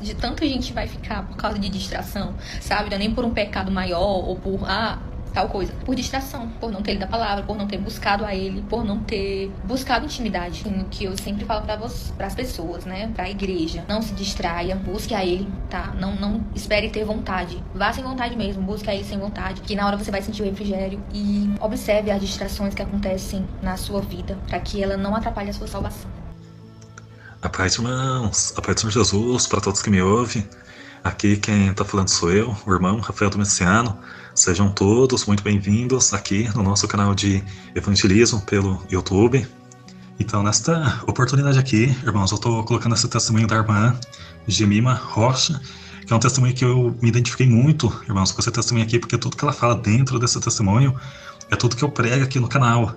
de tanta gente vai ficar por causa de distração, sabe? Não é nem por um pecado maior ou por, tal coisa. Por distração, por não ter lido a palavra, por não ter buscado a ele, por não ter buscado intimidade. O que eu sempre falo para as pessoas, né? Pra igreja. Não se distraia, busque a ele, tá? Não espere ter vontade. Vá sem vontade mesmo, busque a ele sem vontade. Que na hora você vai sentir o refrigério. E observe as distrações que acontecem na sua vida, para que ela não atrapalhe a sua salvação. A paz, irmãos, a paz do Senhor Jesus, para todos que me ouvem. Aqui quem está falando sou eu, o irmão Rafael do Messiano. Sejam todos muito bem-vindos aqui no nosso canal de evangelismo pelo YouTube. Então, nesta oportunidade aqui, irmãos, eu estou colocando esse testemunho da irmã Gemima Rocha, que é um testemunho que eu me identifiquei muito, irmãos, com esse testemunho aqui, porque tudo que ela fala dentro desse testemunho é tudo que eu prego aqui no canal.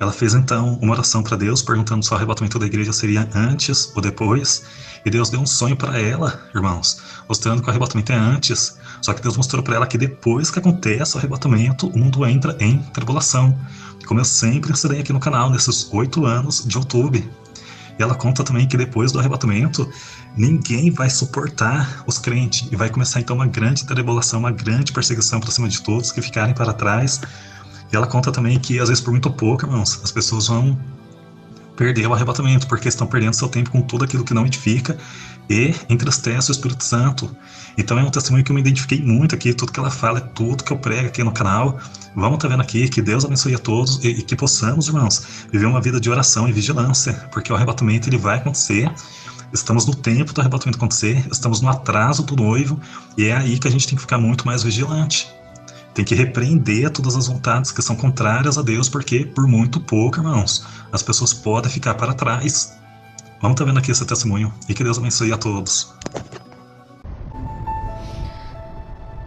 Ela fez então uma oração para Deus, perguntando se o arrebatamento da igreja seria antes ou depois. E Deus deu um sonho para ela, irmãos, mostrando que o arrebatamento é antes. Só que Deus mostrou para ela que depois que acontece o arrebatamento, o mundo entra em tribulação. Como eu sempre ensinei aqui no canal, nesses 8 anos de YouTube. E ela conta também que depois do arrebatamento, ninguém vai suportar os crentes. E vai começar então uma grande tribulação, uma grande perseguição para cima de todos que ficarem para trás. E ela conta também que, às vezes, por muito pouco, irmãos, as pessoas vão perder o arrebatamento, porque estão perdendo seu tempo com tudo aquilo que não edifica e entristece o Espírito Santo. Então é um testemunho que eu me identifiquei muito aqui, tudo que ela fala é tudo que eu prego aqui no canal. Vamos estar vendo aqui, que Deus abençoe a todos e que possamos, irmãos, viver uma vida de oração e vigilância, porque o arrebatamento ele vai acontecer. Estamos no tempo do arrebatamento acontecer, estamos no atraso do noivo, e é aí que a gente tem que ficar muito mais vigilante. Tem que repreender todas as vontades que são contrárias a Deus, porque por muito pouco, irmãos, as pessoas podem ficar para trás. Vamos estar vendo aqui esse testemunho e que Deus abençoe a todos.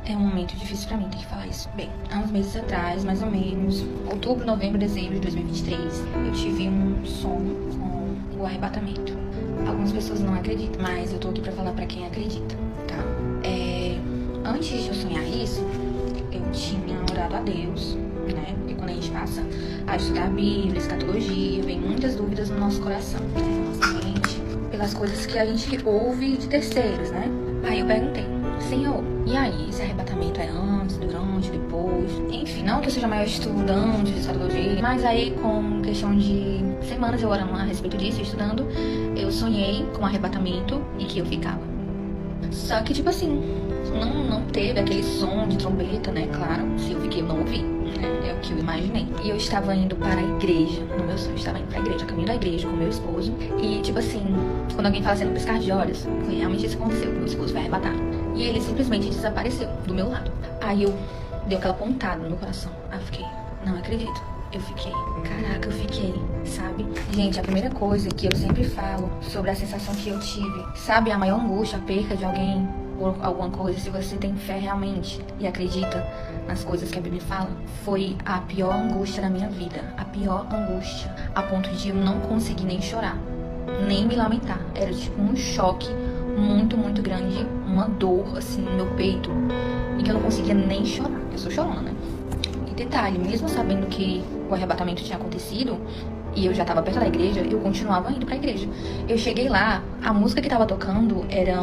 É um momento difícil pra mim ter que falar isso. Bem, há uns meses atrás, mais ou menos, outubro, novembro, dezembro de 2023, eu tive um sonho com o arrebatamento. Algumas pessoas não acreditam, mas eu tô aqui pra falar pra quem acredita, tá? Antes de eu sonhar isso, eu tinha orado a Deus, né? Porque quando a gente passa a estudar a Bíblia, escatologia, vem muitas dúvidas no nosso coração, né? Na nossa mente, pelas coisas que a gente ouve de terceiros, né? Aí eu perguntei, Senhor, e aí, esse arrebatamento é antes, durante, depois? Enfim, não que eu seja maior estudante de escatologia, mas aí com questão de semanas eu orando a respeito disso, estudando, eu sonhei com o arrebatamento e que eu ficava. Só que, tipo assim, não teve aquele som de trombeta, né? Claro, se eu fiquei, eu não ouvi, né? É o que eu imaginei. E eu estava indo para a igreja, no meu sonho, eu estava indo para a igreja, caminho da igreja com meu esposo. E, tipo assim, quando alguém fala assim, no piscar de olhos, foi realmente isso que aconteceu, meu esposo vai arrebatar. E ele simplesmente desapareceu do meu lado. Aí eu dei aquela pontada no meu coração. Aí eu fiquei, não acredito. Eu fiquei, caraca, eu fiquei, sabe? Gente, a primeira coisa que eu sempre falo sobre a sensação que eu tive, sabe? A maior angústia, a perca de alguém por alguma coisa, se você tem fé realmente e acredita nas coisas que a Bíblia fala, foi a pior angústia da minha vida. A pior angústia, a ponto de eu não conseguir nem chorar, nem me lamentar. Era tipo um choque muito, muito grande, uma dor, assim, no meu peito, e que eu não conseguia nem chorar. Eu sou chorona, né? E detalhe, mesmo sabendo que o arrebatamento tinha acontecido, e eu já tava perto da igreja, eu continuava indo pra igreja. Eu cheguei lá, a música que tava tocando era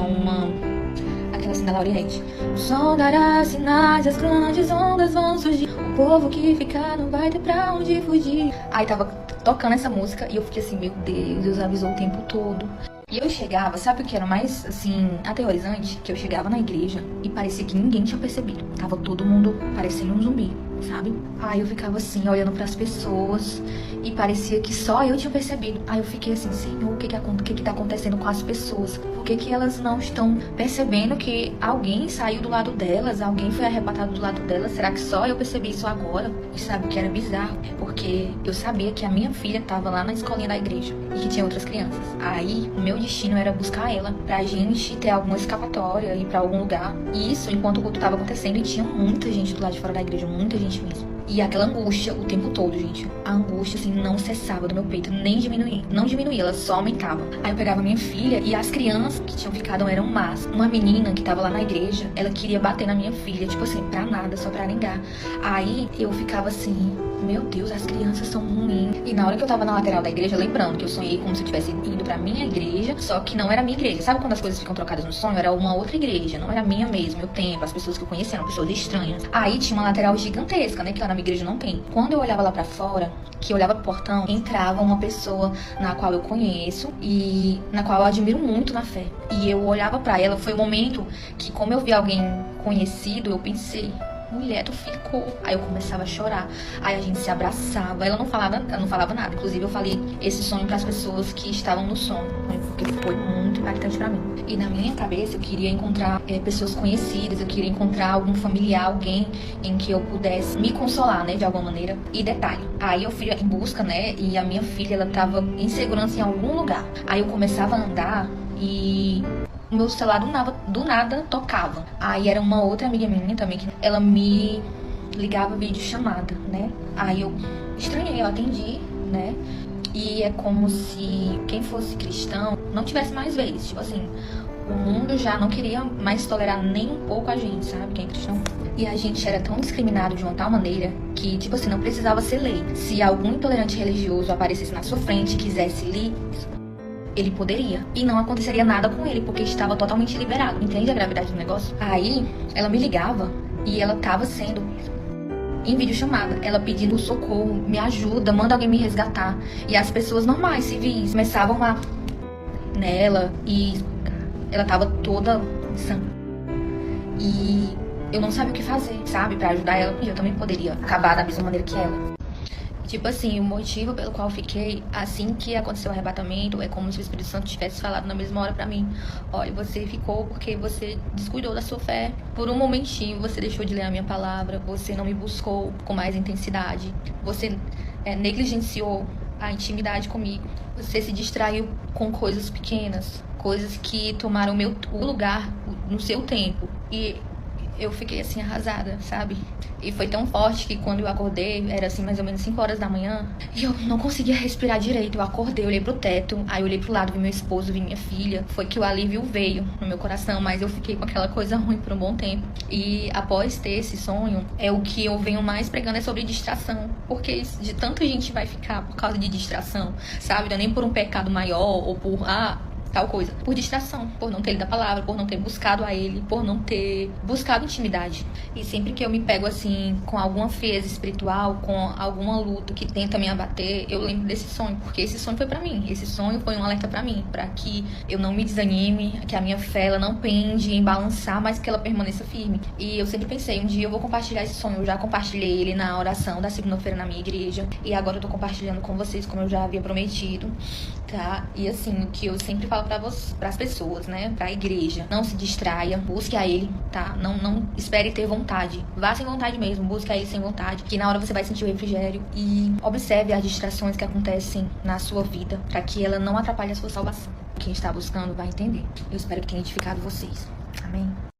aquela assim da Lauriette. O som dará sinais, as grandes ondas vão surgir. O povo que ficar não vai ter pra onde fugir. Aí tava tocando essa música e eu fiquei assim, meu Deus avisou o tempo todo. E eu chegava, sabe o que era mais, assim, aterrorizante? Que eu chegava na igreja e parecia que ninguém tinha percebido. Tava todo mundo parecendo um zumbi, sabe? Aí eu ficava assim, olhando pras pessoas e parecia que só eu tinha percebido. Aí eu fiquei assim, Senhor, o que tá acontecendo com as pessoas? Por que elas não estão percebendo que alguém saiu do lado delas? Alguém foi arrebatado do lado delas? Será que só eu percebi isso agora? E sabe o que era bizarro? Porque eu sabia que a minha filha tava lá na escolinha da igreja e que tinha outras crianças. Aí o meu destino era buscar ela pra gente ter alguma escapatória, ir pra algum lugar. E isso enquanto o culto tava acontecendo e tinha muita gente do lado de fora da igreja, muita gente mesmo. E aquela angústia o tempo todo, gente. A angústia, assim, não cessava do meu peito, nem diminuía. Não diminuía, ela só aumentava. Aí eu pegava minha filha e as crianças que tinham ficado eram más. Uma menina que tava lá na igreja, ela queria bater na minha filha, tipo assim, pra nada, só pra arengar. Aí eu ficava assim, meu Deus, as crianças são ruins. E na hora que eu tava na lateral da igreja, lembrando que eu sonhei como se eu estivesse indo pra minha igreja, só que não era a minha igreja. Sabe quando as coisas ficam trocadas no sonho? Era uma outra igreja, não era a minha mesmo, meu tempo, as pessoas que eu conhecia eram pessoas estranhas. Aí tinha uma lateral gigantesca, né, que lá na minha igreja não tem. Quando eu olhava lá pra fora, que eu olhava pro portão, entrava uma pessoa na qual eu conheço e na qual eu admiro muito na fé. E eu olhava pra ela, foi o momento que, como eu vi alguém conhecido, eu pensei, mulher, tu ficou. Aí eu começava a chorar. Aí a gente se abraçava. Ela não falava nada. Inclusive, eu falei esse sonho para as pessoas que estavam no sonho, né? Porque foi muito impactante para mim. E na minha cabeça, eu queria encontrar pessoas conhecidas. Eu queria encontrar algum familiar, alguém em que eu pudesse me consolar, né? De alguma maneira. E detalhe, aí eu fui em busca, né? E a minha filha, ela tava em segurança em algum lugar. Aí eu começava a andar e o meu celular do nada tocava. Aí era uma outra amiga minha também, que ela me ligava vídeo chamada, né? Aí eu estranhei, eu atendi, né? E é como se quem fosse cristão não tivesse mais vez. Tipo assim, o mundo já não queria mais tolerar nem um pouco a gente, sabe? Quem é cristão. E a gente era tão discriminado de uma tal maneira que, tipo assim, não precisava ser lei. Se algum intolerante religioso aparecesse na sua frente e quisesse lhe... ele poderia. E não aconteceria nada com ele, porque estava totalmente liberado. Entende a gravidade do negócio? Aí, ela me ligava e ela tava sendo em videochamada. Ela pedindo socorro, me ajuda, manda alguém me resgatar. E as pessoas normais, civis, começavam lá nela e ela tava toda insana. E eu não sabia o que fazer, sabe? Pra ajudar ela, porque eu também poderia acabar da mesma maneira que ela. Tipo assim, o motivo pelo qual eu fiquei assim que aconteceu o arrebatamento é como se o Espírito Santo tivesse falado na mesma hora pra mim. Olha, você ficou porque você descuidou da sua fé. Por um momentinho você deixou de ler a minha palavra, você não me buscou com mais intensidade, você negligenciou a intimidade comigo. Você se distraiu com coisas pequenas, coisas que tomaram o lugar no seu tempo. E eu fiquei assim arrasada, sabe? E foi tão forte que quando eu acordei, era assim mais ou menos 5 horas da manhã, e eu não conseguia respirar direito. Eu acordei, olhei pro teto, aí eu olhei pro lado, vi meu esposo, vi minha filha. Foi que o alívio veio no meu coração, mas eu fiquei com aquela coisa ruim por um bom tempo. E após ter esse sonho, o que eu venho mais pregando é sobre distração. Porque de tanta gente vai ficar por causa de distração, sabe? Não é nem por um pecado maior ou por tal coisa, por distração, por não ter lido a palavra, por não ter buscado a ele, por não ter buscado intimidade. E sempre que eu me pego assim, com alguma frieza espiritual, com alguma luta que tenta me abater, eu lembro desse sonho, porque esse sonho foi pra mim, esse sonho foi um alerta pra mim, pra que eu não me desanime, que a minha fé, ela não pende em balançar, mas que ela permaneça firme. E eu sempre pensei, um dia eu vou compartilhar esse sonho. Eu já compartilhei ele na oração da segunda-feira na minha igreja, e agora eu tô compartilhando com vocês, como eu já havia prometido, tá? E assim, o que eu sempre falo para as pessoas, né? Pra igreja. Não se distraia, busque a ele, tá? Não espere ter vontade. Vá sem vontade mesmo, busque a ele sem vontade, que na hora você vai sentir o refrigério. E observe as distrações que acontecem na sua vida, para que ela não atrapalhe a sua salvação. Quem está buscando vai entender. Eu espero que tenha edificado vocês. Amém?